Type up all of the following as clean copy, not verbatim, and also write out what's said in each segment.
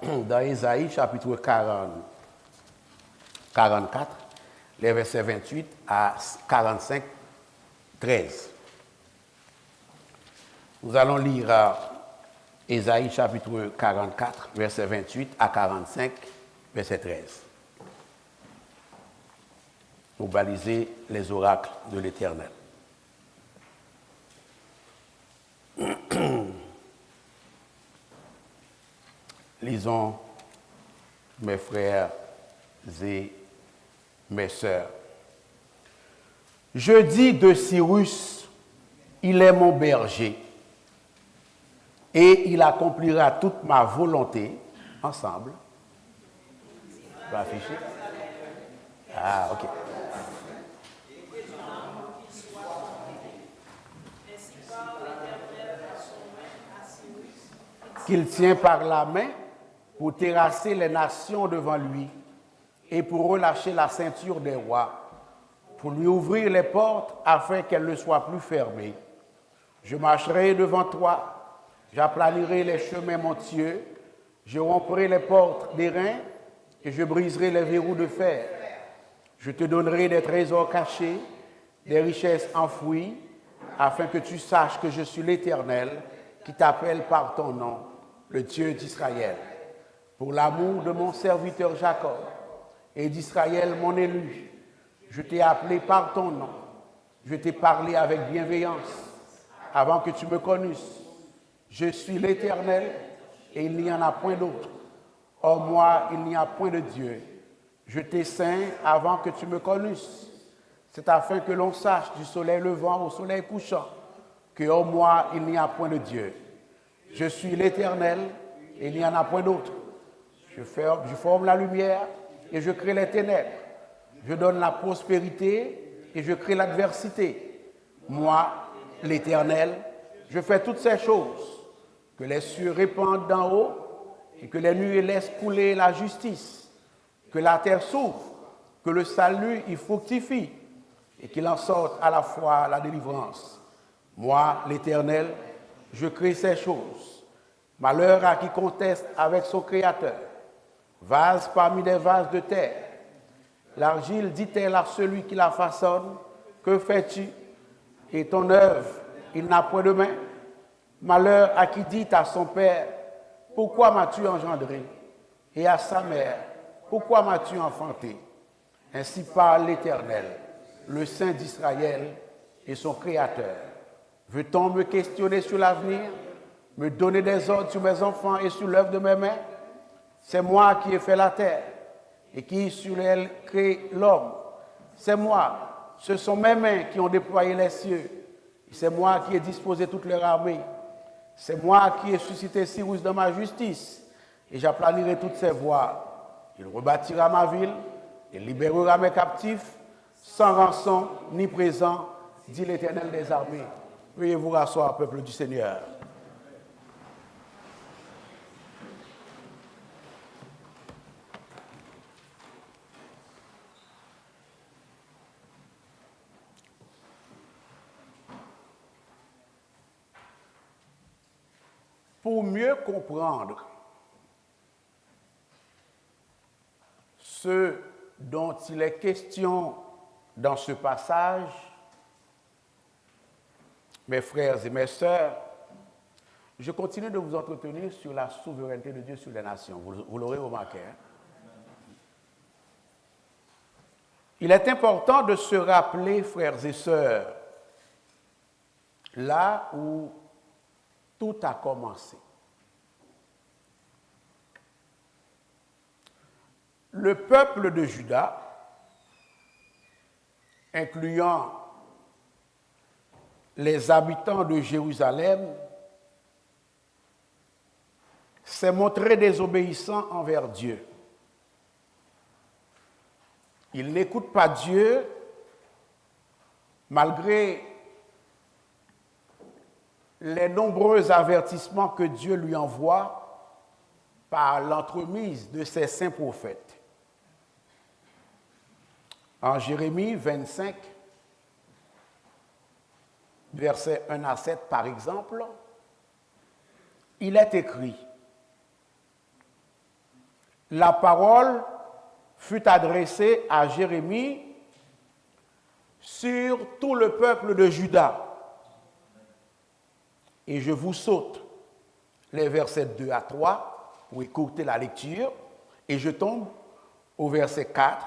dans Ésaïe chapitre 44, les versets 28 à 45, 13. Nous allons lire Ésaïe chapitre 44, verset 28 à 45, verset 13. Pour baliser les oracles de l'Éternel. Lisons, mes frères et mes sœurs. Je dis de Cyrus, il est mon berger, et il accomplira toute ma volonté, ensemble. Tu vas afficher? Ah, ok. Qu'il tient par la main pour terrasser les nations devant lui et pour relâcher la ceinture des rois, pour lui ouvrir les portes afin qu'elles ne soient plus fermées. Je marcherai devant toi, j'aplanirai les chemins montueux, je romprai les portes d'airain et je briserai les verrous de fer. Je te donnerai des trésors cachés, des richesses enfouies, afin que tu saches que je suis l'Éternel qui t'appelle par ton nom, le Dieu d'Israël. Pour l'amour de mon serviteur Jacob et d'Israël mon élu, je t'ai appelé par ton nom. Je t'ai parlé avec bienveillance avant que tu me connusses. Je suis l'Éternel et il n'y en a point d'autre. Hors moi, il n'y a point de Dieu. Je t'ai saint avant que tu me connusses. C'est afin que l'on sache du soleil levant au soleil couchant que hors moi, il n'y a point de Dieu. Je suis l'Éternel et il n'y en a point d'autre. Je forme la lumière et je crée les ténèbres. Je donne la prospérité et je crée l'adversité. Moi, l'Éternel, je fais toutes ces choses. Que les cieux répandent d'en haut et que les nuées laissent couler la justice. Que la terre s'ouvre, que le salut y fructifie et qu'il en sorte à la fois la délivrance. Moi, l'Éternel, je crée ces choses. Malheur à qui conteste avec son Créateur. Vase parmi des vases de terre. L'argile dit-elle à celui qui la façonne, que fais-tu? Et ton œuvre, il n'a point de main. Malheur à qui dit à son père, pourquoi m'as-tu engendré? Et à sa mère, pourquoi m'as-tu enfanté? Ainsi parle l'Éternel, le Saint d'Israël et son Créateur. Veut-on me questionner sur l'avenir, me donner des ordres sur mes enfants et sur l'œuvre de mes mains? C'est moi qui ai fait la terre et qui sur elle crée l'homme. C'est moi, ce sont mes mains qui ont déployé les cieux. C'est moi qui ai disposé toute leur armée. C'est moi qui ai suscité Cyrus dans ma justice et j'aplanirai toutes ses voies. Il rebâtira ma ville, il libérera mes captifs, sans rançon ni présent, dit l'Éternel des armées. Veuillez vous rasseoir, peuple du Seigneur. Pour mieux comprendre ce dont il est question dans ce passage, mes frères et mes sœurs, je continue de vous entretenir sur la souveraineté de Dieu sur les nations. Vous l'aurez remarqué. Hein? Il est important de se rappeler, frères et sœurs, là où tout a commencé. Le peuple de Juda, incluant les habitants de Jérusalem, s'est montré désobéissant envers Dieu. Il n'écoute pas Dieu malgré les nombreux avertissements que Dieu lui envoie par l'entremise de ses saints prophètes. En Jérémie 25, versets 1 à 7 par exemple, il est écrit: la parole fut adressée à Jérémie sur tout le peuple de Juda. Et je vous saute les versets 2 à 3 pour écourter la lecture, et je tombe au verset 4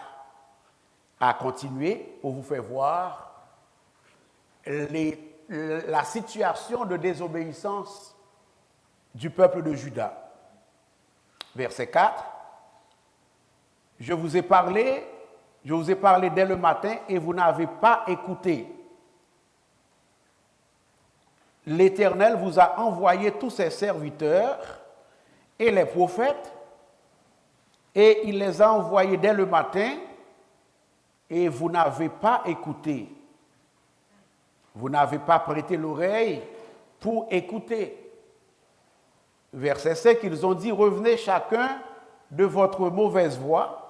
à continuer pour vous faire voir la situation de désobéissance du peuple de Juda. Verset 4. Je vous ai parlé dès le matin et vous n'avez pas écouté. L'Éternel vous a envoyé tous ses serviteurs et les prophètes, et il les a envoyés dès le matin, et vous n'avez pas écouté. Vous n'avez pas prêté l'oreille pour écouter. Verset 5, ils ont dit, revenez chacun de votre mauvaise voie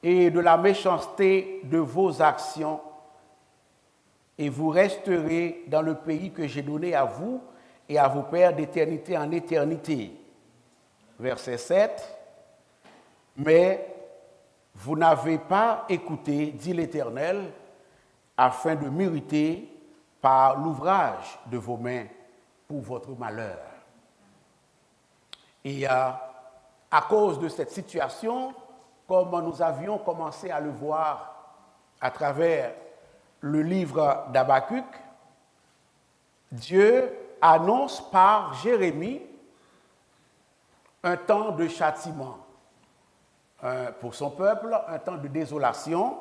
et de la méchanceté de vos actions, et vous resterez dans le pays que j'ai donné à vous et à vos pères d'éternité en éternité. Verset 7, mais vous n'avez pas écouté, dit l'Éternel, afin de mériter par l'ouvrage de vos mains pour votre malheur. Et à cause de cette situation, comme nous avions commencé à le voir à travers le livre d'Habakkuk, Dieu annonce par Jérémie un temps de châtiment pour son peuple, un temps de désolation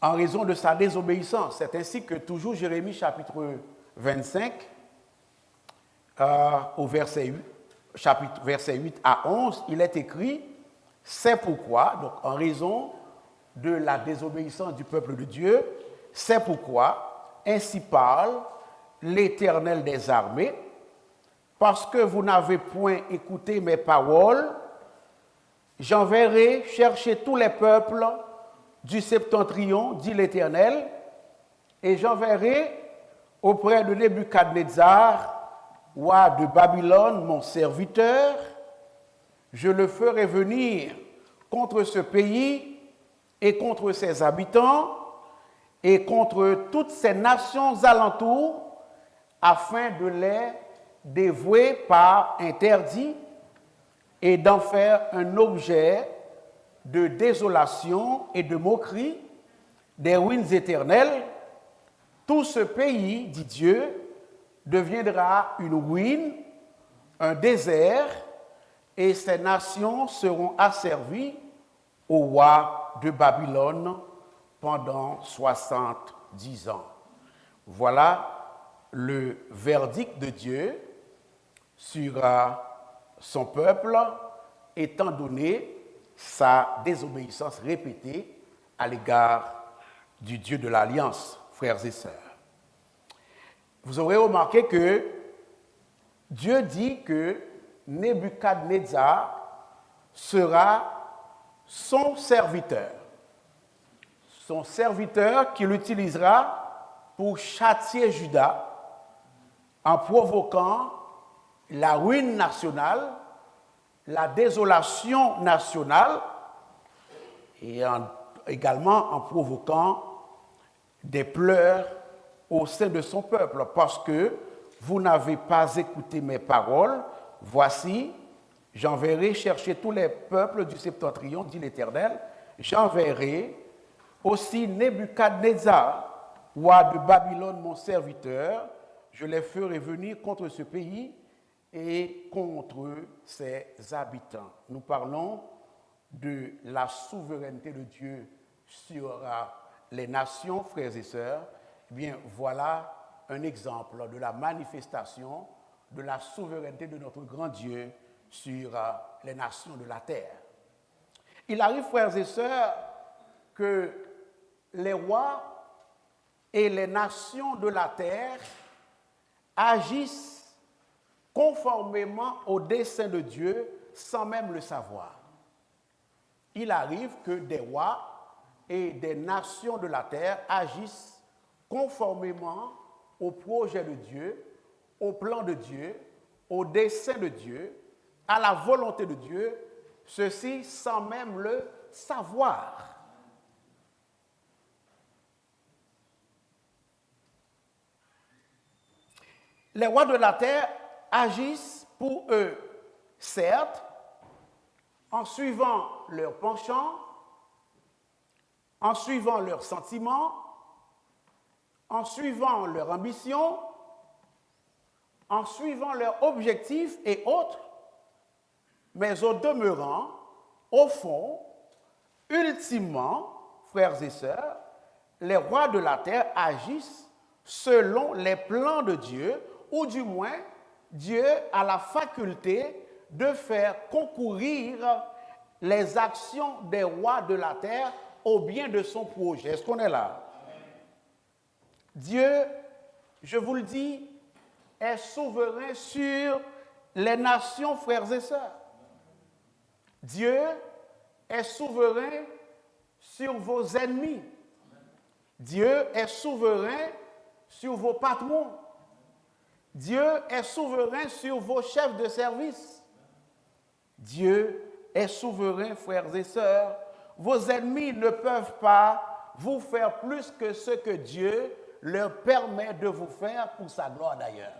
en raison de sa désobéissance. C'est ainsi que toujours Jérémie chapitre 25, au verset 8 à 11, il est écrit « C'est pourquoi, donc en raison de la désobéissance du peuple de Dieu, c'est pourquoi, ainsi parle l'Éternel des armées, parce que vous n'avez point écouté mes paroles, j'enverrai chercher tous les peuples du septentrion, dit l'Éternel, et j'enverrai auprès de Nebuchadnezzar, roi de Babylone, mon serviteur, je le ferai venir contre ce pays et contre ses habitants et contre toutes ces nations alentours, afin de les dévouer par interdit et d'en faire un objet de désolation et de moquerie, des ruines éternelles. Tout ce pays, dit Dieu, deviendra une ruine, un désert, et ces nations seront asservies au roi de Babylone pendant 70 ans. Voilà le verdict de Dieu sur son peuple, étant donné sa désobéissance répétée à l'égard du Dieu de l'Alliance, frères et sœurs. Vous aurez remarqué que Dieu dit que Nebuchadnezzar sera son serviteur qu'il utilisera pour châtier Juda en provoquant la ruine nationale, la désolation nationale et également en provoquant des pleurs au sein de son peuple, parce que vous n'avez pas écouté mes paroles, voici, j'enverrai chercher tous les peuples du septentrion, dit l'Éternel, j'enverrai aussi Nebuchadnezzar, roi de Babylone, mon serviteur, je les ferai venir contre ce pays et contre ses habitants. Nous parlons de la souveraineté de Dieu sur les nations, frères et sœurs. Eh bien, voilà un exemple de la manifestation de la souveraineté de notre grand Dieu sur les nations de la terre. Il arrive, frères et sœurs, que les rois et les nations de la terre agissent conformément au dessein de Dieu sans même le savoir. Il arrive que des rois et des nations de la terre agissent conformément au projet de Dieu, au plan de Dieu, au dessein de Dieu, à la volonté de Dieu, ceci sans même le savoir. Les rois de la terre agissent pour eux, certes, en suivant leurs penchants, en suivant leurs sentiments, en suivant leurs ambitions, en suivant leurs objectifs et autres, mais au demeurant, au fond, ultimement, frères et sœurs, les rois de la terre agissent selon les plans de Dieu, ou du moins, Dieu a la faculté de faire concourir les actions des rois de la terre au bien de son projet. Est-ce qu'on est là? Dieu, je vous le dis, est souverain sur les nations, frères et sœurs. Dieu est souverain sur vos ennemis. Dieu est souverain sur vos patrons. Dieu est souverain sur vos chefs de service. Dieu est souverain, frères et sœurs. Vos ennemis ne peuvent pas vous faire plus que ce que Dieu leur permet de vous faire pour sa gloire d'ailleurs.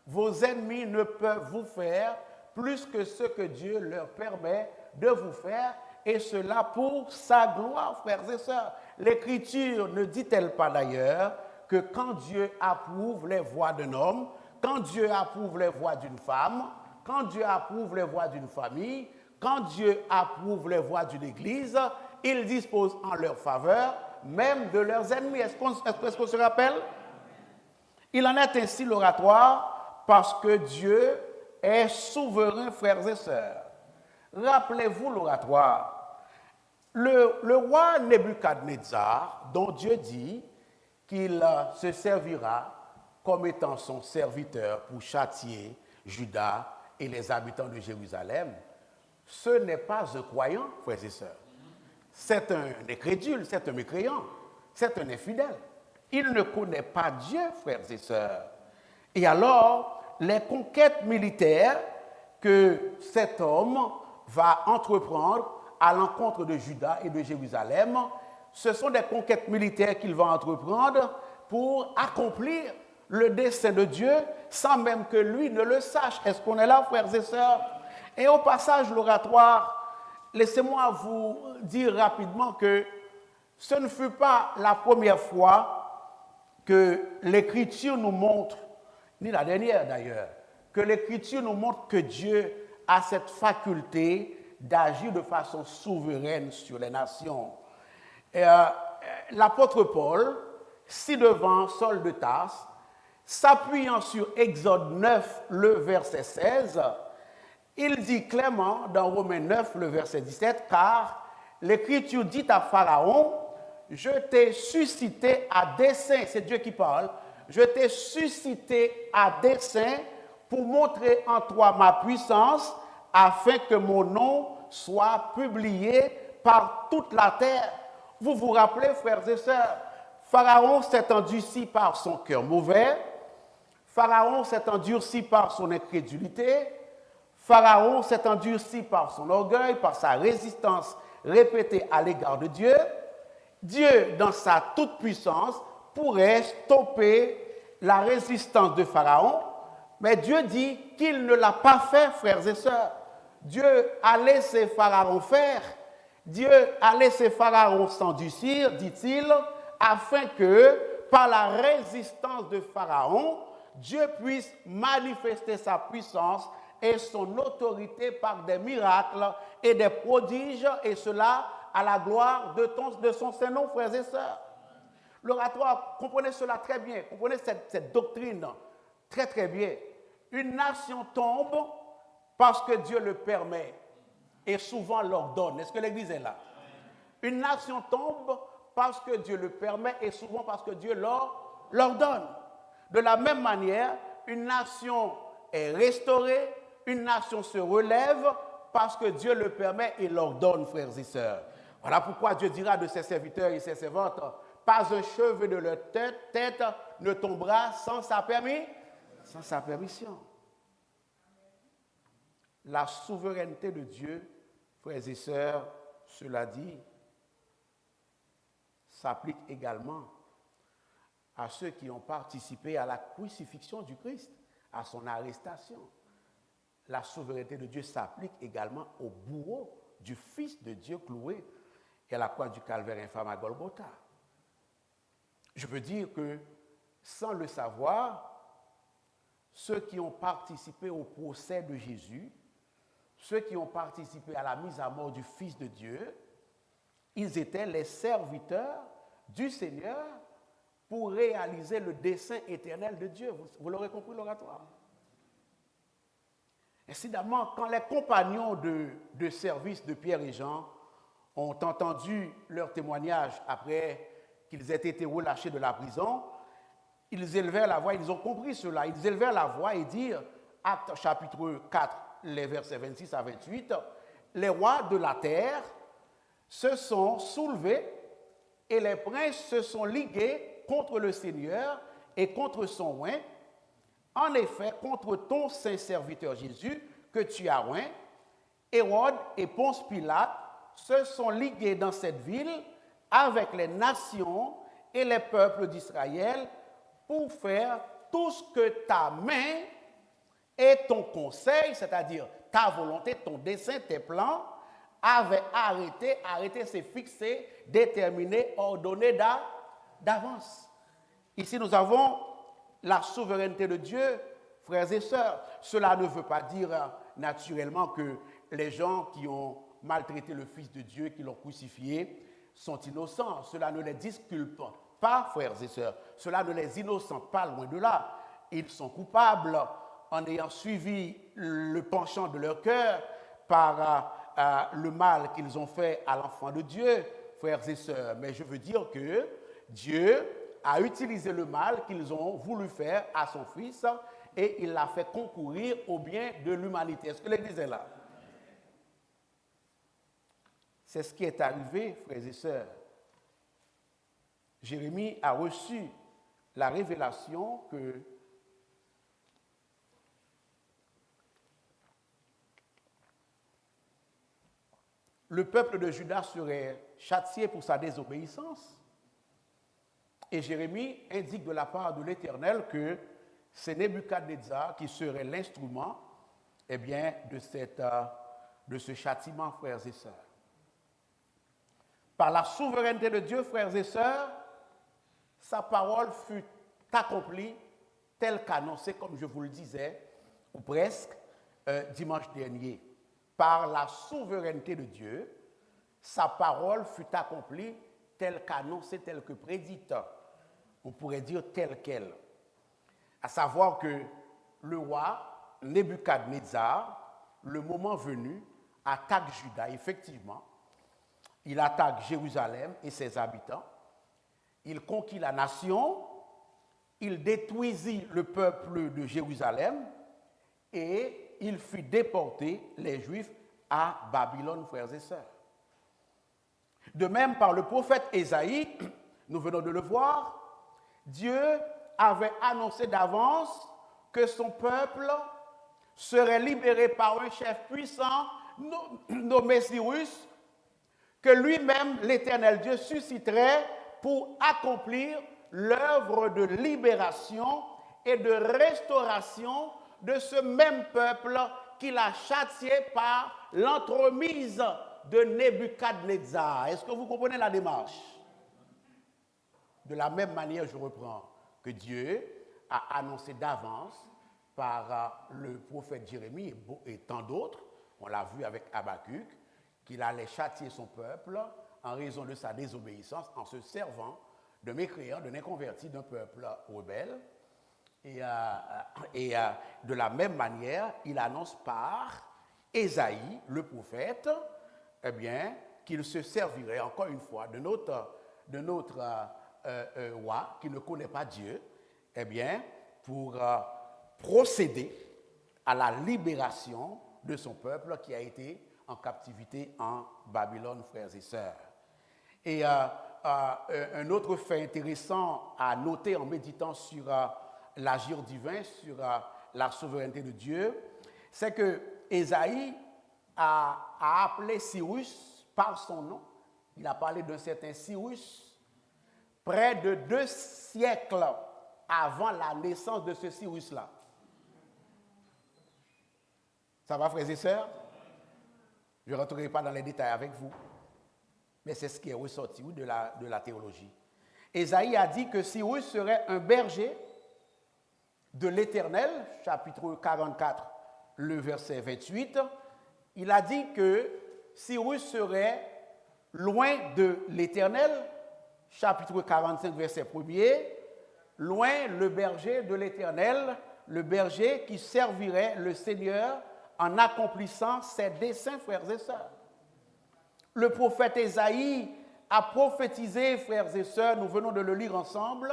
Vos ennemis ne peuvent vous faire plus que ce que Dieu leur permet de vous faire, et cela pour sa gloire, frères et sœurs. L'Écriture ne dit-elle pas d'ailleurs que quand Dieu approuve les voies d'un homme, quand Dieu approuve les voies d'une femme, quand Dieu approuve les voies d'une famille, quand Dieu approuve les voies d'une église, il dispose en leur faveur même de leurs ennemis. Est-ce qu'on se rappelle? Il en est ainsi l'oratoire parce que Dieu est souverain, frères et sœurs. Rappelez-vous l'oratoire. Le roi Nebuchadnezzar, dont Dieu dit qu'il se servira comme étant son serviteur pour châtier Juda et les habitants de Jérusalem, ce n'est pas un croyant, frères et sœurs. C'est un incrédule, c'est un mécréant, c'est un infidèle. Il ne connaît pas Dieu, frères et sœurs. Et alors, les conquêtes militaires que cet homme va entreprendre à l'encontre de Juda et de Jérusalem, ce sont des conquêtes militaires qu'il va entreprendre pour accomplir le dessein de Dieu sans même que lui ne le sache. Est-ce qu'on est là, frères et sœurs? Et au passage, l'oratoire, laissez-moi vous dire rapidement que ce ne fut pas la première fois que l'Écriture nous montre, ni la dernière d'ailleurs, que l'Écriture nous montre que Dieu a cette faculté d'agir de façon souveraine sur les nations. L'apôtre Paul, ci-devant Saul de Tarse, s'appuyant sur Exode 9, le verset 16, il dit clairement dans Romains 9, le verset 17, car l'Écriture dit à Pharaon, je t'ai suscité à dessein, c'est Dieu qui parle, je t'ai suscité à dessein pour montrer en toi ma puissance, afin que mon nom soit publié par toute la terre. Vous vous rappelez, frères et sœurs, Pharaon s'est endurci par son cœur mauvais, Pharaon s'est endurci par son incrédulité, Pharaon s'est endurci par son orgueil, par sa résistance répétée à l'égard de Dieu. Dieu, dans sa toute-puissance, pourrait stopper la résistance de Pharaon, mais Dieu dit qu'il ne l'a pas fait, frères et sœurs. Dieu a laissé Pharaon faire, Dieu a laissé Pharaon s'endurcir, dit-il, afin que, par la résistance de Pharaon, Dieu puisse manifester sa puissance et son autorité par des miracles et des prodiges, et cela à la gloire de son Saint-Nom, frères et sœurs. L'oratoire, comprenez cela très bien, comprenez cette doctrine très très bien. Une nation tombe parce que Dieu le permet et souvent l'ordonne. Est-ce que l'Église est là? Une nation tombe parce que Dieu le permet et souvent parce que Dieu l'ordonne. De la même manière, une nation est restaurée, une nation se relève parce que Dieu le permet et l'ordonne, frères et sœurs. Voilà pourquoi Dieu dira de ses serviteurs et ses servantes, pas un cheveu de leur tête ne tombera sans sa permission. La souveraineté de Dieu, frères et sœurs, cela dit, s'applique également à ceux qui ont participé à la crucifixion du Christ, à son arrestation. La souveraineté de Dieu s'applique également au bourreau du Fils de Dieu cloué à la croix du calvaire infâme à Golgotha. Je veux dire que, sans le savoir, ceux qui ont participé au procès de Jésus, ceux qui ont participé à la mise à mort du Fils de Dieu, ils étaient les serviteurs du Seigneur pour réaliser le dessein éternel de Dieu. Vous l'aurez compris, l'oratoire. Incidemment, quand les compagnons de service de Pierre et Jean ont entendu leur témoignage après qu'ils aient été relâchés de la prison, ils élevèrent la voix, ils ont compris cela, ils élevèrent la voix et dirent, Actes chapitre 4, les versets 26 à 28, les rois de la terre se sont soulevés et les princes se sont ligués contre le Seigneur et contre son oint. En effet, contre ton saint serviteur Jésus, que tu as oint, Hérode et Ponce Pilate se sont ligués dans cette ville avec les nations et les peuples d'Israël pour faire tout ce que ta main et ton conseil, c'est-à-dire ta volonté, ton dessein, tes plans, avaient arrêté. Arrêté, c'est fixé, déterminé, ordonné d'avance. Ici, nous avons la souveraineté de Dieu, frères et sœurs. Cela ne veut pas dire naturellement que les gens qui ont maltraité le Fils de Dieu, qui l'ont crucifié, sont innocents. Cela ne les disculpe pas, frères et sœurs. Cela ne les innocente pas, loin de là. Ils sont coupables en ayant suivi le penchant de leur cœur par le mal qu'ils ont fait à l'enfant de Dieu, frères et sœurs. Mais je veux dire que Dieu a utilisé le mal qu'ils ont voulu faire à son Fils et il l'a fait concourir au bien de l'humanité. Est-ce que l'Église est là? C'est ce qui est arrivé, frères et sœurs. Jérémie a reçu la révélation que le peuple de Juda serait châtié pour sa désobéissance. Et Jérémie indique de la part de l'Éternel que c'est Nebuchadnezzar qui serait l'instrument de ce châtiment, frères et sœurs. Par la souveraineté de Dieu, frères et sœurs, sa parole fut accomplie telle qu'annoncée, comme je vous le disais, ou presque, dimanche dernier. Par la souveraineté de Dieu, sa parole fut accomplie telle qu'annoncée, telle que prédite. On pourrait dire telle qu'elle. À savoir que le roi Nebuchadnezzar, le moment venu, attaque Juda, effectivement. Il attaque Jérusalem et ses habitants. Il conquit la nation. Il détruisit le peuple de Jérusalem. Et il fit déporter les Juifs à Babylone, frères et sœurs. De même, par le prophète Ésaïe, nous venons de le voir, Dieu avait annoncé d'avance que son peuple serait libéré par un chef puissant nommé Cyrus, que lui-même, l'Éternel Dieu, susciterait pour accomplir l'œuvre de libération et de restauration de ce même peuple qu'il a châtié par l'entremise de Nebuchadnezzar. Est-ce que vous comprenez la démarche? De la même manière, je reprends, que Dieu a annoncé d'avance par le prophète Jérémie et tant d'autres, on l'a vu avec Habakkuk, qu'il allait châtier son peuple en raison de sa désobéissance en se servant de mécréants, de inconvertis, d'un peuple rebelle. Et de la même manière, il annonce par Ésaïe, le prophète, qu'il se servirait encore une fois de notre roi qui ne connaît pas Dieu, pour procéder à la libération de son peuple qui a été en captivité en Babylone, frères et sœurs. Et un autre fait intéressant à noter en méditant sur l'agir divin, sur la souveraineté de Dieu, c'est que Ésaïe a appelé Cyrus par son nom. Il a parlé d'un certain Cyrus près de 2 siècles avant la naissance de ce Cyrus-là. Ça va, frères et sœurs? Je ne rentrerai pas dans les détails avec vous, mais c'est ce qui est ressorti de la théologie. Ésaïe a dit que Cyrus serait un berger de l'Éternel, chapitre 44, le verset 28. Il a dit que Cyrus serait loin de l'Éternel, chapitre 45, verset 1er, loin le berger de l'Éternel, le berger qui servirait le Seigneur en accomplissant ses desseins, frères et sœurs. Le prophète Ésaïe a prophétisé, frères et sœurs, nous venons de le lire ensemble,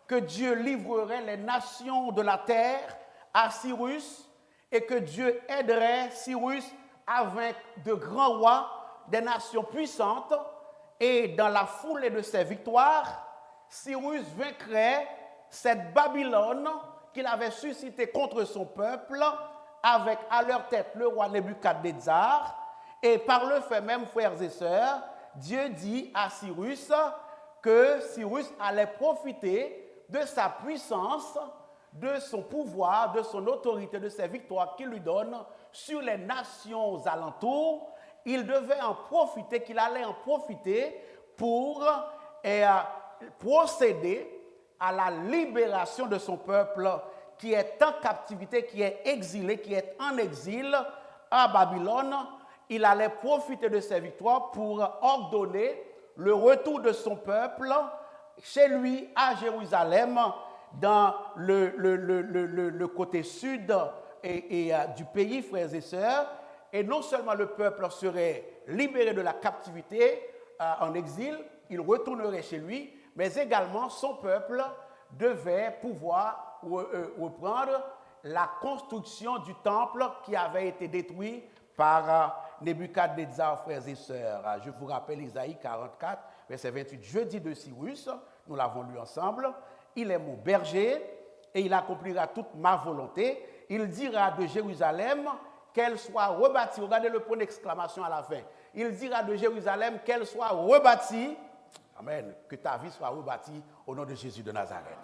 que Dieu livrerait les nations de la terre à Cyrus et que Dieu aiderait Cyrus à vaincre de grands rois des nations puissantes, et dans la foulée de ses victoires, Cyrus vaincrait cette Babylone qu'il avait suscitée contre son peuple, avec à leur tête le roi Nebuchadnezzar. Et par le fait même, frères et sœurs, Dieu dit à Cyrus que Cyrus allait profiter de sa puissance, de son pouvoir, de son autorité, de ses victoires qu'il lui donne sur les nations alentours. Il devait en profiter, qu'il allait en profiter pour procéder à la libération de son peuple qui est en captivité, qui est exilé, qui est en exil à Babylone. Il allait profiter de ses victoires pour ordonner le retour de son peuple chez lui à Jérusalem, dans le côté sud du pays, frères et sœurs. Et non seulement le peuple serait libéré de la captivité en exil, il retournerait chez lui, mais également son peuple devait pouvoir reprendre la construction du temple qui avait été détruit par Nebuchadnezzar, frères et sœurs. Je vous rappelle Isaïe 44, verset 28. Je dis de Cyrus, nous l'avons lu ensemble, il est mon berger et il accomplira toute ma volonté. Il dira de Jérusalem qu'elle soit rebâtie. Regardez le point d'exclamation à la fin. Il dira de Jérusalem qu'elle soit rebâtie. Amen. Que ta vie soit rebâtie au nom de Jésus de Nazareth.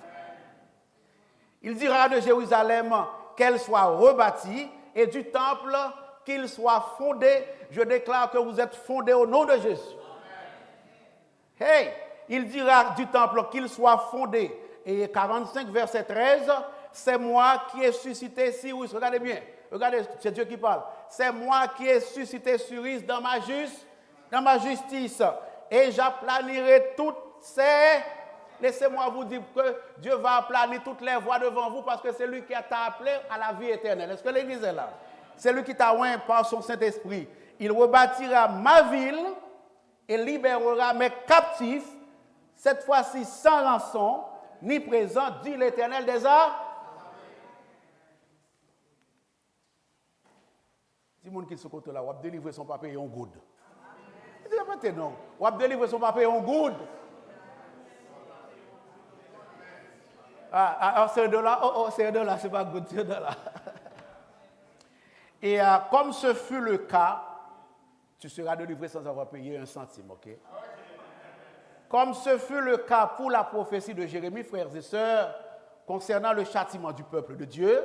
Il dira de Jérusalem qu'elle soit rebâtie et du temple qu'il soit fondé. Je déclare que vous êtes fondés au nom de Jésus. Hey, il dira du temple qu'il soit fondé. Et 45, verset 13, c'est moi qui ai suscité Cyrus. Regardez bien, regardez, c'est Dieu qui parle. C'est moi qui ai suscité Cyrus dans ma justice. Et j'aplanirai toutes ces... Laissez-moi vous dire que Dieu va aplanir toutes les voies devant vous parce que c'est lui qui t'a appelé à la vie éternelle. Est-ce que l'Église est là? C'est lui qui t'a oint par son Saint-Esprit. Il rebâtira ma ville et libérera mes captifs, cette fois-ci sans rançon, ni présent, dit l'Éternel des arts. Si mon qui se côté là, on va délivrer son papier en good. Non, on va délivrer son papier en good. C'est de là, c'est de là, c'est pas good, c'est de là. Et comme ce fut le cas, tu seras délivré sans avoir payé un centime, ok? Comme ce fut le cas pour la prophétie de Jérémie, frères et sœurs, concernant le châtiment du peuple de Dieu,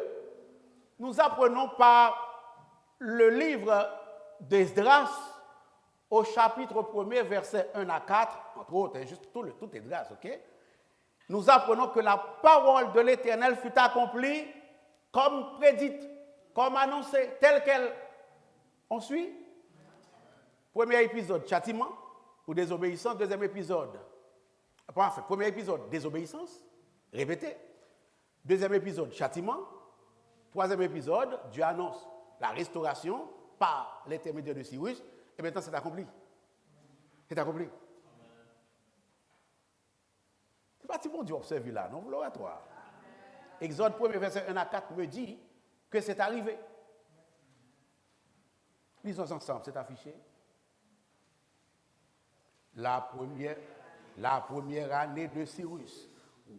nous apprenons par le livre d'Esdras, au chapitre 1er, versets 1 à 4, entre autres, juste tout Esdras, ok? Nous apprenons que la parole de l'Éternel fut accomplie comme prédite, comme annoncée, telle qu'elle. On suit? Premier épisode, châtiment ou désobéissance. Deuxième épisode, enfin, premier épisode, désobéissance, répété. Deuxième épisode, châtiment. Troisième épisode, Dieu annonce la restauration par l'intermédiaire de Cyrus. Et maintenant, c'est accompli. C'est accompli. C'est pas si bon Dieu observe là, non, l'oratoire. Exode 1, verset 1 à 4 me dit que c'est arrivé. Lisons ensemble, c'est affiché. La première année de Cyrus,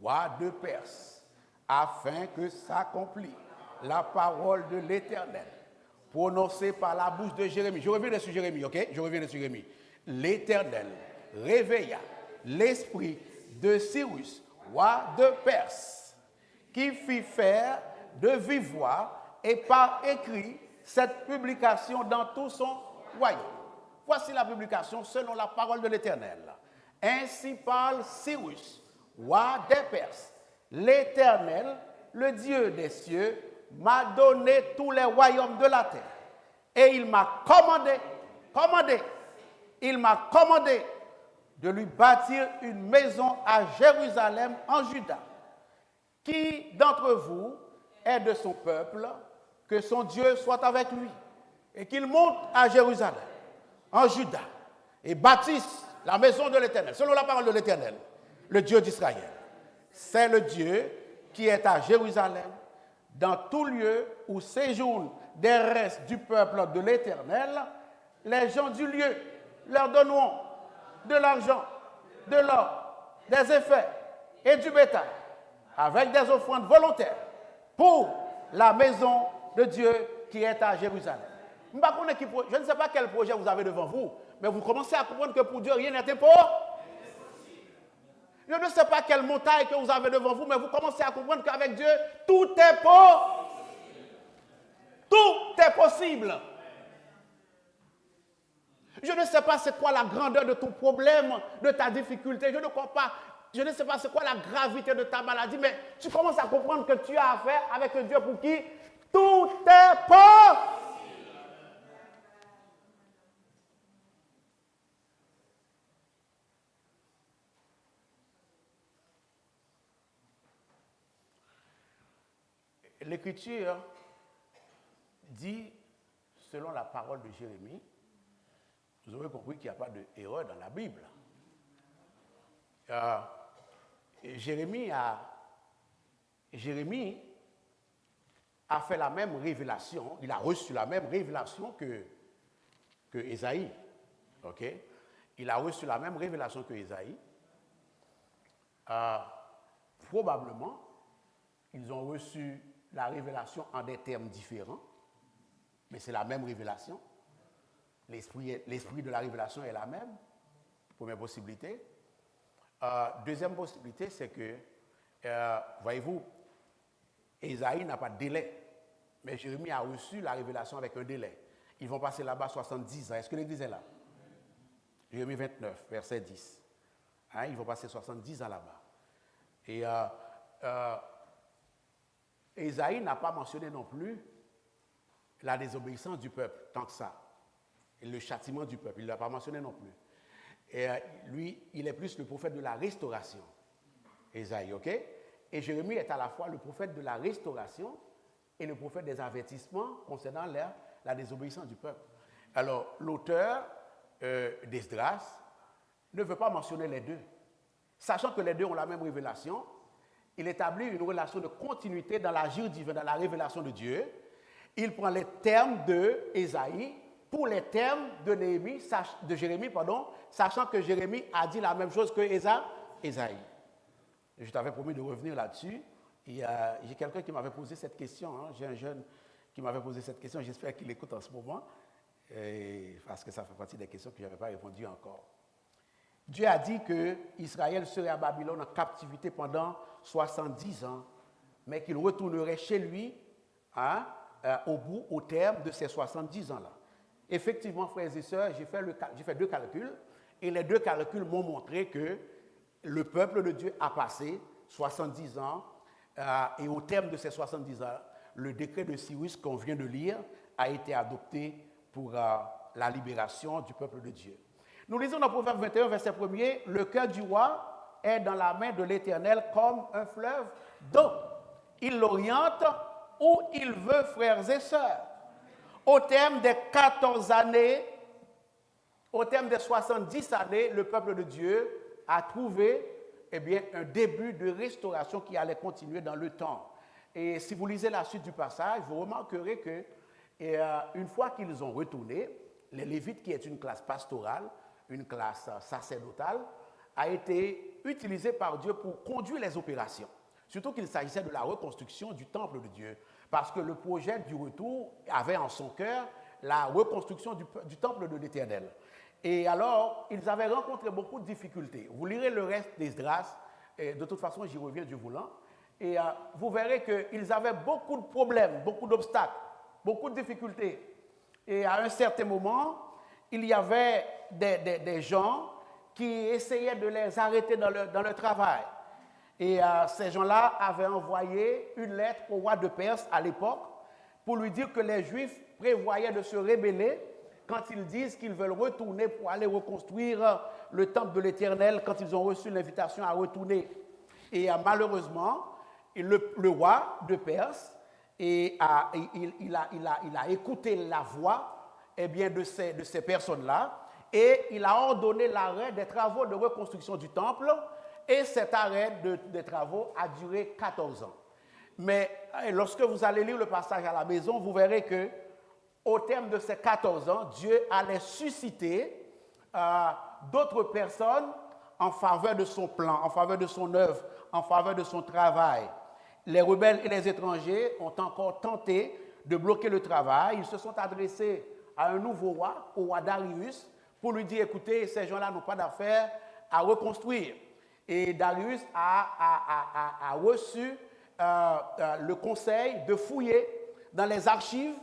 roi de Perse, afin que s'accomplisse la parole de l'Éternel, prononcé par la bouche de Jérémie. Je reviens sur Jérémie, ok? Je reviens sur Jérémie. L'Éternel réveilla l'esprit de Cyrus, roi de Perse, qui fit faire de vive voix et par écrit cette publication dans tout son royaume. Voici la publication selon la parole de l'Éternel. Ainsi parle Cyrus, roi des Perses. L'Éternel, le Dieu des cieux, m'a donné tous les royaumes de la terre. Et il m'a commandé de lui bâtir une maison à Jérusalem en Juda. Qui d'entre vous est de son peuple, que son Dieu soit avec lui, et qu'il monte à Jérusalem, en Juda, et bâtisse la maison de l'Éternel, selon la parole de l'Éternel, le Dieu d'Israël. C'est le Dieu qui est à Jérusalem, dans tout lieu où séjournent des restes du peuple de l'Éternel. Les gens du lieu leur donneront de l'argent, de l'or, des effets et du bétail, avec des offrandes volontaires pour la maison de Dieu qui est à Jérusalem. Je ne sais pas quel projet vous avez devant vous, mais vous commencez à comprendre que pour Dieu, rien n'est impossible. Je ne sais pas quelle montagne que vous avez devant vous, mais vous commencez à comprendre qu'avec Dieu, tout est possible. Tout est possible. Je ne sais pas c'est quoi la grandeur de ton problème, de ta difficulté. Je ne sais pas c'est quoi la gravité de ta maladie, mais tu commences à comprendre que tu as affaire avec un Dieu pour qui tout est possible. L'Écriture dit, selon la parole de Jérémie, vous aurez compris qu'il n'y a pas d'erreur dans la Bible. Jérémie a fait la même révélation, il a reçu la même révélation que Ésaïe. Okay? Il a reçu la même révélation que Ésaïe. Probablement, ils ont reçu la révélation en des termes différents, mais c'est la même révélation. L'esprit de la révélation est la même. Première possibilité. Deuxième possibilité, c'est que, voyez-vous, Ésaïe n'a pas de délai, mais Jérémie a reçu la révélation avec un délai. Ils vont passer là-bas 70 ans. Est-ce que l'Église est là? Jérémie 29, verset 10. Hein, ils vont passer 70 ans là-bas. Et Ésaïe n'a pas mentionné non plus la désobéissance du peuple, tant que ça. Et le châtiment du peuple, il ne l'a pas mentionné non plus. Et lui, il est plus le prophète de la restauration, Ésaïe, ok? Et Jérémie est à la fois le prophète de la restauration et le prophète des avertissements concernant la désobéissance du peuple. Alors, l'auteur d'Esdras ne veut pas mentionner les deux. Sachant que les deux ont la même révélation, il établit une relation de continuité dans l'agir divin, dans la révélation de Dieu. Il prend les termes d'Ésaïe pour les termes de Jérémie, sachant que Jérémie a dit la même chose que Ésaïe. Je t'avais promis de revenir là-dessus. J'ai quelqu'un qui m'avait posé cette question. Hein. J'ai un jeune qui m'avait posé cette question. J'espère qu'il écoute en ce moment, parce que ça fait partie des questions que je n'avais pas répondues encore. Dieu a dit qu'Israël serait à Babylone en captivité pendant 70 ans, mais qu'il retournerait chez lui au terme de ces 70 ans-là. Effectivement, frères et sœurs, j'ai fait 2 calculs, et les 2 calculs m'ont montré que le peuple de Dieu a passé 70 ans, et au terme de ces 70 ans, le décret de Cyrus qu'on vient de lire a été adopté pour la libération du peuple de Dieu. Nous lisons dans Proverbe 21, verset 1er, « Le cœur du roi est dans la main de l'Éternel comme un fleuve d'eau. Il l'oriente où il veut, frères et sœurs. » Au terme des 14 années, au terme des 70 années, le peuple de Dieu a trouvé un début de restauration qui allait continuer dans le temps. Et si vous lisez la suite du passage, vous remarquerez que une fois qu'ils ont retourné, les Lévites, qui est une classe pastorale, une classe sacerdotale, a été utilisée par Dieu pour conduire les opérations. Surtout qu'il s'agissait de la reconstruction du temple de Dieu. Parce que le projet du retour avait en son cœur la reconstruction du temple de l'Éternel. Et alors, ils avaient rencontré beaucoup de difficultés. Vous lirez le reste d'Esdras, et de toute façon, j'y reviens Dieu voulant, et vous verrez qu'ils avaient beaucoup de problèmes, beaucoup d'obstacles, beaucoup de difficultés. Et à un certain moment, il y avait des gens qui essayaient de les arrêter dans leur travail. Et ces gens-là avaient envoyé une lettre au roi de Perse à l'époque pour lui dire que les Juifs prévoyaient de se rebeller quand ils disent qu'ils veulent retourner pour aller reconstruire le temple de l'Éternel, quand ils ont reçu l'invitation à retourner. Et malheureusement, le roi de Perse, il a écouté la voix de ces personnes-là, et il a ordonné l'arrêt des travaux de reconstruction du temple, et cet arrêt des travaux a duré 14 ans. Mais lorsque vous allez lire le passage à la maison, vous verrez que au terme de ces 14 ans, Dieu allait susciter d'autres personnes en faveur de son plan, en faveur de son œuvre, en faveur de son travail. Les rebelles et les étrangers ont encore tenté de bloquer le travail. Ils se sont adressés à un nouveau roi, au roi Darius, pour lui dire, écoutez, ces gens-là n'ont pas d'affaires à reconstruire. Et Darius a reçu le conseil de fouiller dans les archives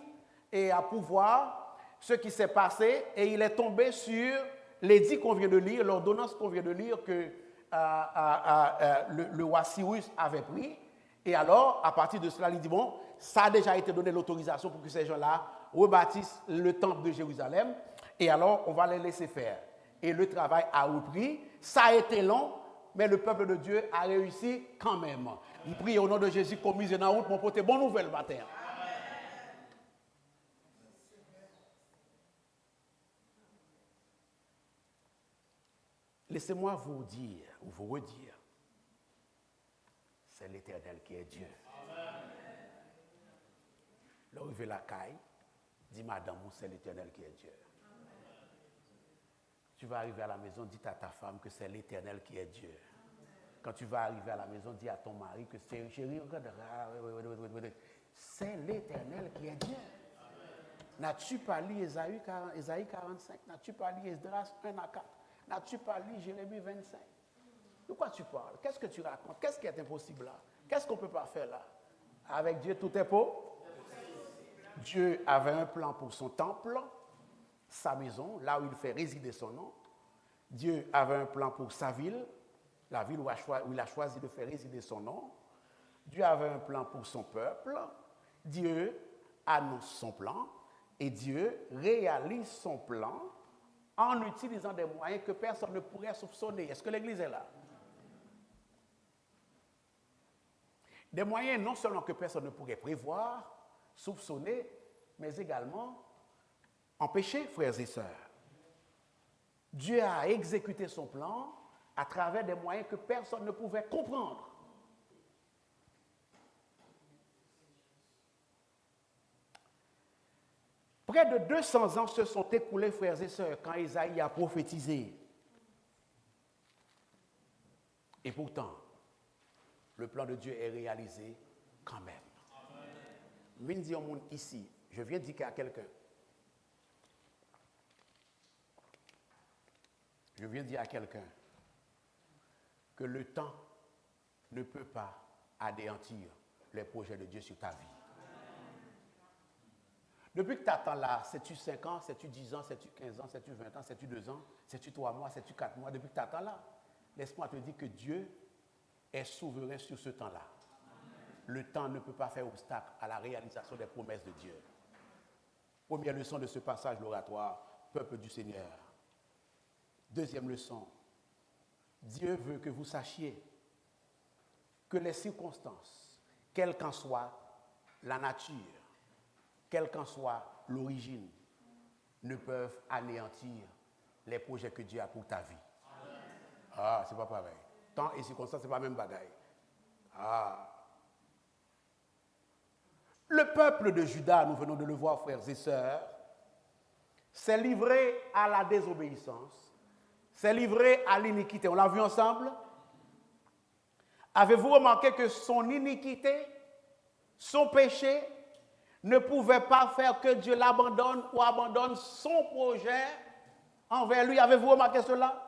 et à pouvoir ce qui s'est passé, et il est tombé sur l'édit qu'on vient de lire, l'ordonnance qu'on vient de lire que le roi Cyrus avait pris. Et alors, à partir de cela, il dit, bon, ça a déjà été donné l'autorisation pour que ces gens-là rebâtissent le temple de Jérusalem, et alors on va les laisser faire. Et le travail a repris, ça a été long, mais le peuple de Dieu a réussi quand même. Je prie au nom de Jésus qu'on mise en route, mon pote, bonne nouvelle matin. Laissez-moi vous dire, ou vous redire, c'est l'Éternel qui est Dieu. L'arrivée la caille, dis madame, c'est l'Éternel qui est Dieu. Tu vas arriver à la maison, dis à ta femme que c'est l'Éternel qui est Dieu. Quand tu vas arriver à la maison, dis à ton mari que c'est chérie, regarde, c'est l'Éternel qui est Dieu. N'as-tu pas lu Ésaïe 45? N'as-tu pas lu Esdras 1 à 4? N'as-tu pas lu Jérémie 25? De quoi tu parles? Qu'est-ce que tu racontes? Qu'est-ce qui est impossible là? Qu'est-ce qu'on ne peut pas faire là? Avec Dieu, tout est possible. Dieu avait un plan pour son temple, sa maison, là où il fait résider son nom. Dieu avait un plan pour sa ville, la ville où il a choisi de faire résider son nom. Dieu avait un plan pour son peuple. Dieu annonce son plan et Dieu réalise son plan en utilisant des moyens que personne ne pourrait soupçonner. Est-ce que l'Église est là? Des moyens non seulement que personne ne pourrait prévoir, soupçonner, mais également empêcher, frères et sœurs. Dieu a exécuté son plan à travers des moyens que personne ne pouvait comprendre. Près de 200 ans se sont écoulés, frères et sœurs, quand Isaïe a prophétisé. Et pourtant, le plan de Dieu est réalisé quand même. Je viens de dire au monde ici, je viens de dire à quelqu'un, que le temps ne peut pas anéantir les projets de Dieu sur ta vie. Depuis que tu attends là, c'est-tu 5 ans, c'est-tu 10 ans, c'est-tu 15 ans, c'est-tu 20 ans, c'est-tu 2 ans, c'est-tu 3 mois, c'est-tu 4 mois, depuis que tu attends là, laisse-moi te dire que Dieu est souverain sur ce temps-là. Le temps ne peut pas faire obstacle à la réalisation des promesses de Dieu. Première leçon de ce passage, l'oratoire, peuple du Seigneur. Deuxième leçon, Dieu veut que vous sachiez que les circonstances, quelle qu'en soit la nature, quelle qu'en soit l'origine, ne peuvent anéantir les projets que Dieu a pour ta vie. Ah, c'est pas pareil. Temps et circonstances, c'est pas la même bagaille. Ah. Le peuple de Juda, nous venons de le voir, frères et sœurs, s'est livré à la désobéissance, s'est livré à l'iniquité. On l'a vu ensemble? Avez-vous remarqué que son iniquité, son péché ne pouvait pas faire que Dieu l'abandonne ou abandonne son projet envers lui. Avez-vous remarqué cela?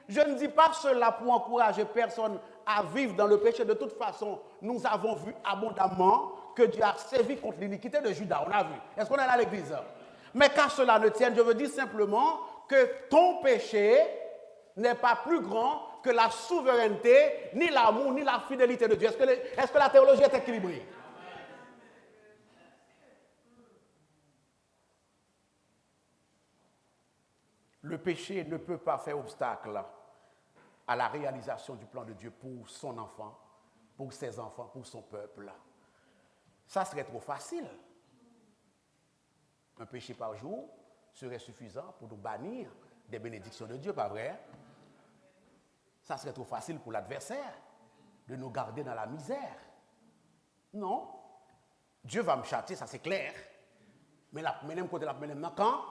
Je ne dis pas cela pour encourager personne à vivre dans le péché. De toute façon, nous avons vu abondamment que Dieu a sévi contre l'iniquité de Judas. On a vu. Est-ce qu'on est là à l'église? Mais qu'à cela ne tienne, je veux dire simplement que ton péché n'est pas plus grand que la souveraineté, ni l'amour, ni la fidélité de Dieu. Est-ce que la théologie est équilibrée? Le péché ne peut pas faire obstacle à la réalisation du plan de Dieu pour son enfant, pour ses enfants, pour son peuple. Ça serait trop facile. Un péché par jour serait suffisant pour nous bannir des bénédictions de Dieu, pas vrai? Ça serait trop facile pour l'adversaire de nous garder dans la misère. Non. Dieu va me châtier, ça c'est clair. Mais la même côté, la même quand?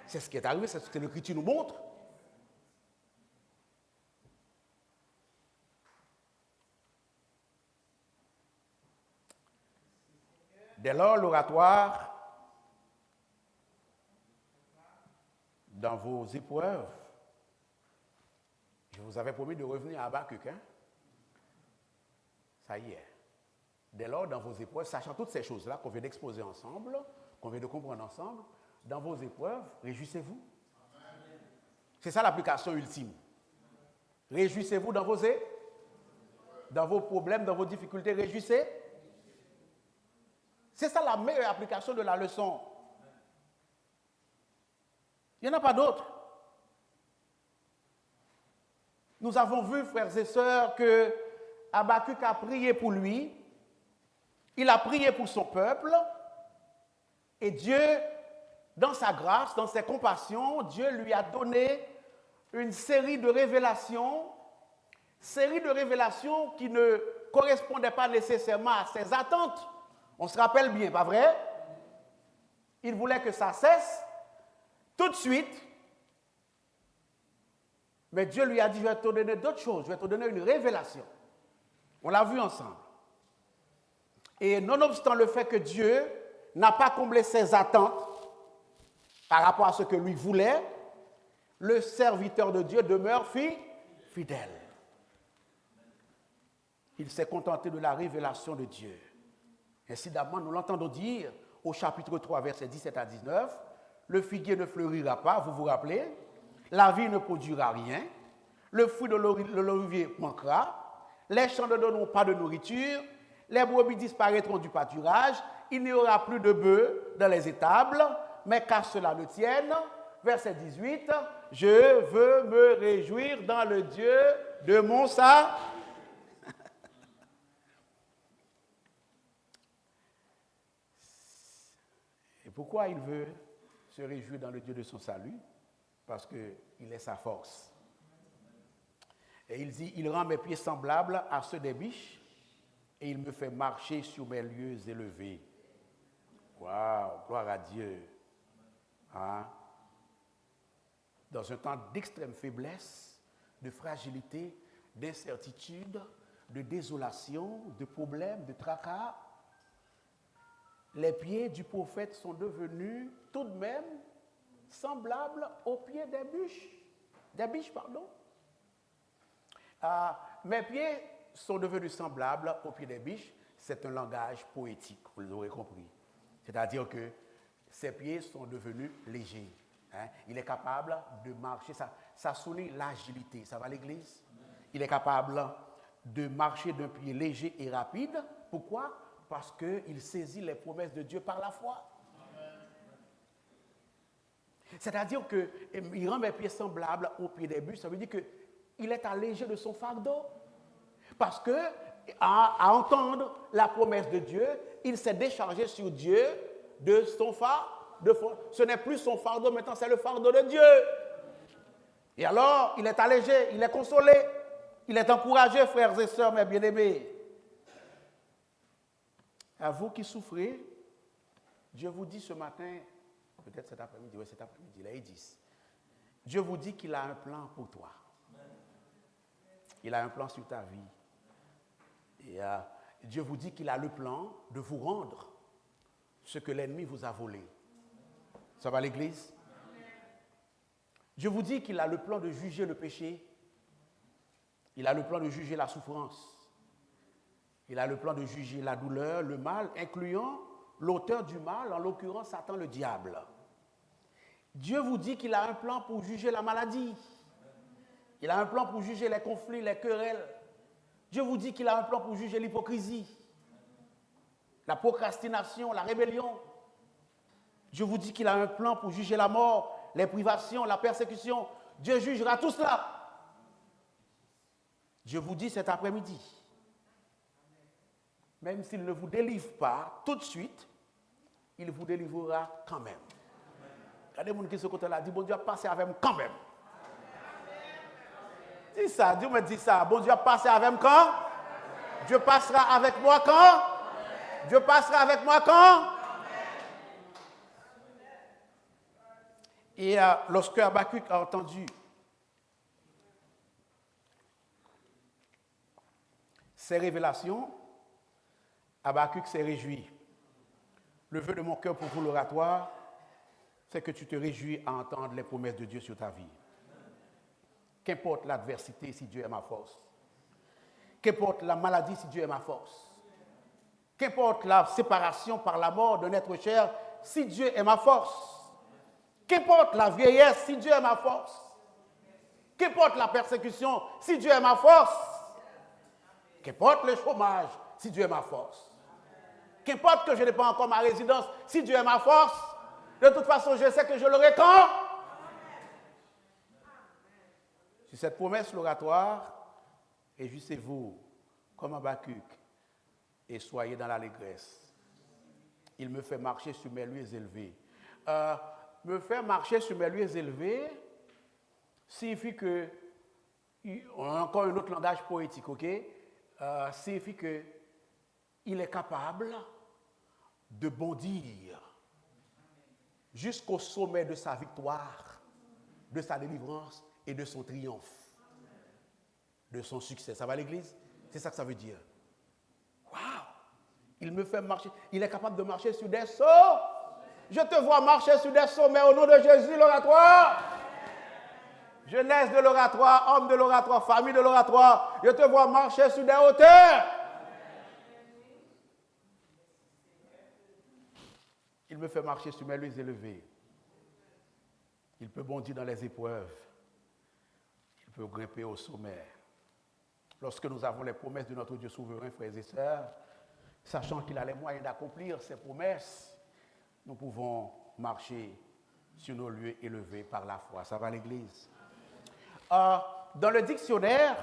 C'est ce qui est arrivé, c'est ce que l'Écriture nous montre. Dès lors, l'oratoire, dans vos épreuves, je vous avais promis de revenir à Habakkuk, hein? Ça y est. Dès lors, dans vos épreuves, sachant toutes ces choses-là qu'on vient d'exposer ensemble, qu'on vient de comprendre ensemble, dans vos épreuves, réjouissez-vous. C'est ça l'application ultime. Réjouissez-vous dans vos problèmes, dans vos difficultés, réjouissez. C'est ça la meilleure application de la leçon. Il n'y en a pas d'autre. Nous avons vu, frères et sœurs, que Habakkuk a prié pour lui, il a prié pour son peuple, et Dieu, dans sa grâce, dans ses compassions, Dieu lui a donné une série de révélations qui ne correspondaient pas nécessairement à ses attentes. On se rappelle bien, pas vrai? Il voulait que ça cesse tout de suite, mais Dieu lui a dit, je vais te donner d'autres choses, je vais te donner une révélation. On l'a vu ensemble. Et nonobstant le fait que Dieu n'a pas comblé ses attentes par rapport à ce que lui voulait, le serviteur de Dieu demeure fidèle. Il s'est contenté de la révélation de Dieu. Incidemment, nous l'entendons dire au chapitre 3, versets 17 à 19, le figuier ne fleurira pas, vous vous rappelez, la vie ne produira rien, le fruit de l'olivier manquera, les champs ne donneront pas de nourriture, les brebis disparaîtront du pâturage, il n'y aura plus de bœufs dans les étables, mais qu'à cela ne tienne, verset 18, je veux me réjouir dans le Dieu de mon salut. Et pourquoi il veut se réjouir dans le Dieu de son salut? Parce qu'il est sa force. Et il dit, il rend mes pieds semblables à ceux des biches et il me fait marcher sur mes lieux élevés. Waouh, gloire à Dieu. Hein? Dans un temps d'extrême faiblesse, de fragilité, d'incertitude, de désolation, de problèmes, de tracas, les pieds du prophète sont devenus tout de même semblables aux pieds des biches. Mes pieds sont devenus semblables aux pieds des biches. C'est un langage poétique, vous l'aurez compris. C'est-à-dire que ses pieds sont devenus légers. Hein? Il est capable de marcher. Ça souligne l'agilité. Ça va à l'église? Il est capable de marcher d'un pied léger et rapide. Pourquoi? Parce qu'il saisit les promesses de Dieu par la foi. C'est-à-dire qu'il rend mes pieds semblables aux pieds des biches. Ça veut dire qu'il est allégé de son fardeau. Parce que, à entendre la promesse de Dieu, il s'est déchargé sur Dieu de son fardeau. Ce n'est plus son fardeau, maintenant c'est le fardeau de Dieu. Et alors, il est allégé, il est consolé, il est encouragé, frères et sœurs, mes bien-aimés. À vous qui souffrez, Dieu vous dit ce matin, peut-être cet après-midi, là, il dit, Dieu vous dit qu'il a un plan pour toi. Il a un plan sur ta vie. Et Dieu vous dit qu'il a le plan de vous rendre ce que l'ennemi vous a volé. Ça va l'Église? Je vous dis qu'il a le plan de juger le péché. Il a le plan de juger la souffrance. Il a le plan de juger la douleur, le mal, incluant l'auteur du mal, en l'occurrence Satan le diable. Dieu vous dit qu'il a un plan pour juger la maladie. Il a un plan pour juger les conflits, les querelles. Dieu vous dit qu'il a un plan pour juger l'hypocrisie, la procrastination, la rébellion. Dieu vous dit qu'il a un plan pour juger la mort, les privations, la persécution. Dieu jugera tout cela. Dieu vous dit cet après-midi, même s'il ne vous délivre pas tout de suite, il vous délivrera quand même. Regardez mon qui ce côté-là, dit bon Dieu a passé avec moi quand même. Dis ça, Dieu me dit ça. Bon Dieu a passé avec moi quand? Dieu passera avec moi quand? Dieu passera avec moi quand? Et lorsque Habakkuk a entendu ces révélations, Habakkuk s'est réjoui. Le vœu de mon cœur pour vous, l'oratoire, c'est que tu te réjouis à entendre les promesses de Dieu sur ta vie. Qu'importe l'adversité si Dieu est ma force. Qu'importe la maladie si Dieu est ma force. Qu'importe la séparation par la mort d'un être cher si Dieu est ma force. Qu'importe la vieillesse si Dieu est ma force. Qu'importe la persécution si Dieu est ma force. Qu'importe le chômage si Dieu est ma force. Qu'importe que je n'ai pas encore ma résidence si Dieu est ma force. De toute façon, je sais que je l'aurai quand? Sur cette promesse l'oratoire, réjouissez-vous comme Habakkuk et soyez dans l'allégresse. Il me fait marcher sur mes lieux élevés. Me faire marcher sur mes lieux élevés signifie que, on a encore un autre langage poétique, ok? Signifie qu'il est capable de bondir jusqu'au sommet de sa victoire, de sa délivrance et de son triomphe, de son succès. Ça va l'Église? C'est ça que ça veut dire. Waouh! Il me fait marcher. Il est capable de marcher sur des sauts. Je te vois marcher sur des sommets au nom de Jésus, l'oratoire. Jeunesse de l'oratoire, homme de l'oratoire, famille de l'oratoire. Je te vois marcher sur des hauteurs. Il me fait marcher sur mes lieux élevés. Il peut bondir dans les épreuves. Il peut grimper au sommet. Lorsque nous avons les promesses de notre Dieu souverain, frères et sœurs, sachant qu'il a les moyens d'accomplir ces promesses, nous pouvons marcher sur nos lieux élevés par la foi. Ça va l'Église? Dans le dictionnaire,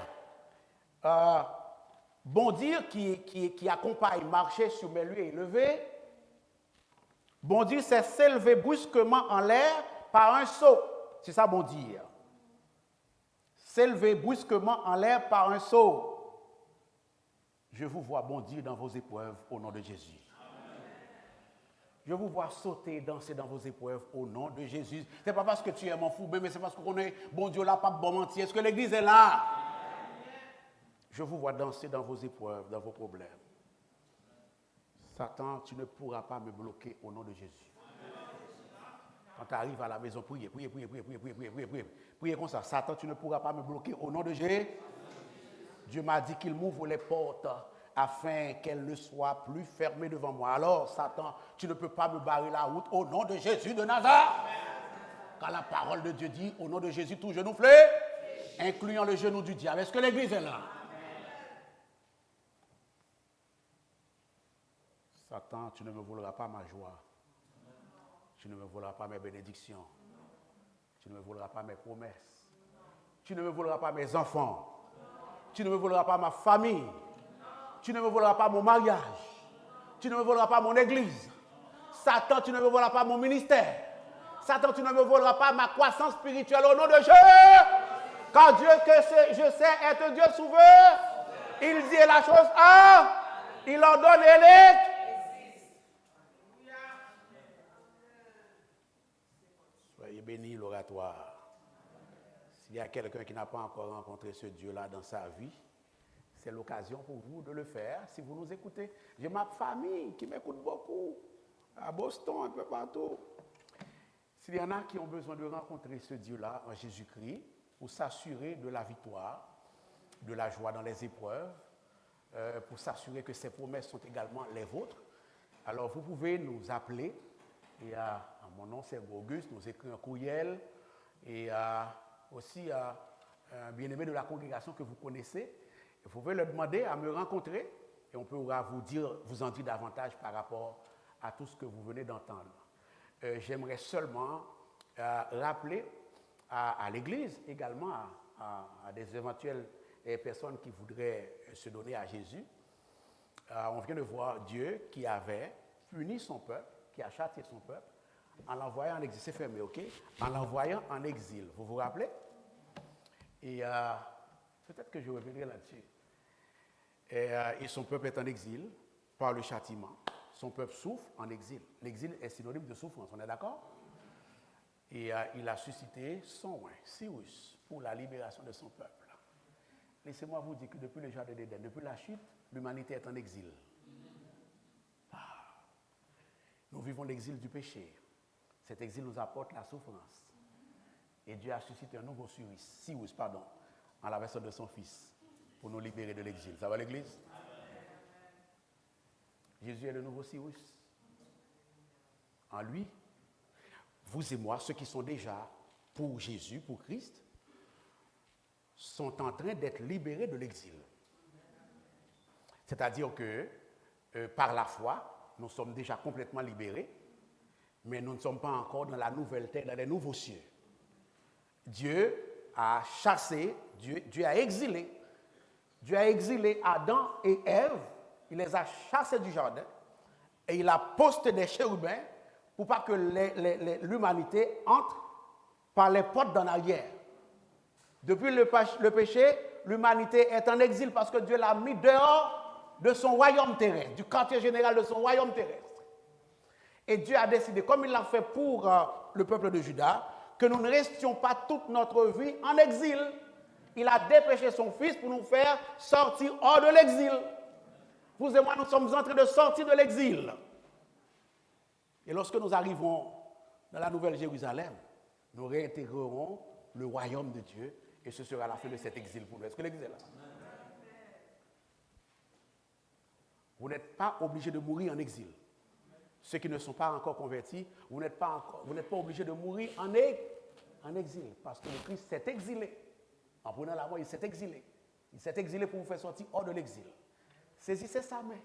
bondir qui accompagne marcher sur mes lieux élevés, bondir, c'est s'élever brusquement en l'air par un saut. C'est ça, bondir. S'élever brusquement en l'air par un saut. Je vous vois bondir dans vos épreuves au nom de Jésus. Je vous vois sauter, danser dans vos épreuves au nom de Jésus. Ce n'est pas parce que tu es mon fou, mais c'est parce qu'on est bon Dieu là, pas bon mentir. Est-ce que l'Église est là? Je vous vois danser dans vos épreuves, dans vos problèmes. Satan, tu ne pourras pas me bloquer au nom de Jésus. Quand tu arrives à la maison, priez comme ça. Satan, tu ne pourras pas me bloquer au nom de Jésus. Dieu m'a dit qu'il m'ouvre les portes afin qu'elles ne soient plus fermées devant moi. Alors, Satan, tu ne peux pas me barrer la route au nom de Jésus de Nazareth. Quand la parole de Dieu dit, au nom de Jésus, tout genou fléché, incluant le genou du diable. Est-ce que l'Église est là? Satan, tu ne me voleras pas ma joie. Tu ne me voleras pas mes bénédictions. Tu ne me voleras pas mes promesses. Tu ne me voleras pas mes enfants. Tu ne me voleras pas ma famille. Tu ne me voleras pas mon mariage. Tu ne me voleras pas mon église. Satan, tu ne me voleras pas mon ministère. Satan, tu ne me voleras pas ma croissance spirituelle au nom de Jésus. Car Dieu que je sais être Dieu souverain, il dit la chose A, il en donne et Soyez bénis l'oratoire. S'il y a quelqu'un qui n'a pas encore rencontré ce Dieu-là dans sa vie, c'est l'occasion pour vous de le faire si vous nous écoutez. J'ai ma famille qui m'écoute beaucoup. à Boston, un peu partout. S'il y en a qui ont besoin de rencontrer ce Dieu-là en Jésus-Christ pour s'assurer de la victoire, de la joie dans les épreuves, pour s'assurer que ses promesses sont également les vôtres, alors vous pouvez nous appeler. Et mon nom c'est Auguste, nous écrivons un courriel et aussi un bien-aimé de la congrégation que vous connaissez. Vous pouvez leur demander à me rencontrer et on pourra vous en dire davantage par rapport à tout ce que vous venez d'entendre. J'aimerais seulement rappeler à l'Église, également à des éventuelles personnes qui voudraient se donner à Jésus. On vient de voir Dieu qui avait puni son peuple, qui a châtié son peuple, en l'envoyant en exil. C'est fermé, ok? En l'envoyant en exil. Vous vous rappelez? Et peut-être que je reviendrai là-dessus. Et son peuple est en exil par le châtiment. Son peuple souffre en exil. L'exil est synonyme de souffrance, on est d'accord? Et il a suscité son roi, Cyrus, pour la libération de son peuple. Laissez-moi vous dire que depuis le jardin d'Éden, depuis la chute, l'humanité est en exil. Nous vivons l'exil du péché. Cet exil nous apporte la souffrance. Et Dieu a suscité un nouveau Cyrus, en la personne de son Fils, pour nous libérer de l'exil. Ça va l'Église? Jésus est le nouveau Cyrus. En lui, vous et moi, ceux qui sont déjà pour Jésus, pour Christ, sont en train d'être libérés de l'exil. C'est-à-dire que par la foi, nous sommes déjà complètement libérés, mais nous ne sommes pas encore dans la nouvelle terre, dans les nouveaux cieux. Dieu a chassé, Dieu a exilé Adam et Ève, il les a chassés du jardin et il a posté des chérubins pour pas que l'humanité entre par les portes d'en arrière. Depuis le péché, l'humanité est en exil parce que Dieu l'a mis dehors de son royaume terrestre, du quartier général de son royaume terrestre. Et Dieu a décidé, comme il l'a fait pour le peuple de Juda, que nous ne restions pas toute notre vie en exil. Il a dépêché son Fils pour nous faire sortir hors de l'exil. Vous et moi, nous sommes en train de sortir de l'exil. Et lorsque nous arriverons dans la Nouvelle Jérusalem, nous réintégrerons le royaume de Dieu et ce sera la fin de cet exil pour nous. Est-ce que l'exil est là? Vous n'êtes pas obligés de mourir en exil. Ceux qui ne sont pas encore convertis, vous n'êtes pas obligés de mourir en exil parce que le Christ s'est exilé. En prenant la mort, il s'est exilé. Il s'est exilé pour vous faire sortir hors de l'exil. Saisissez sa main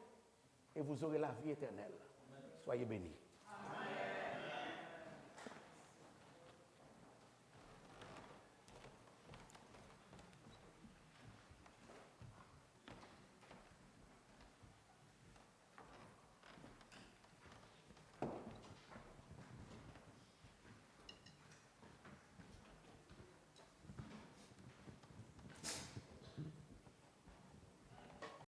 et vous aurez la vie éternelle. Soyez bénis.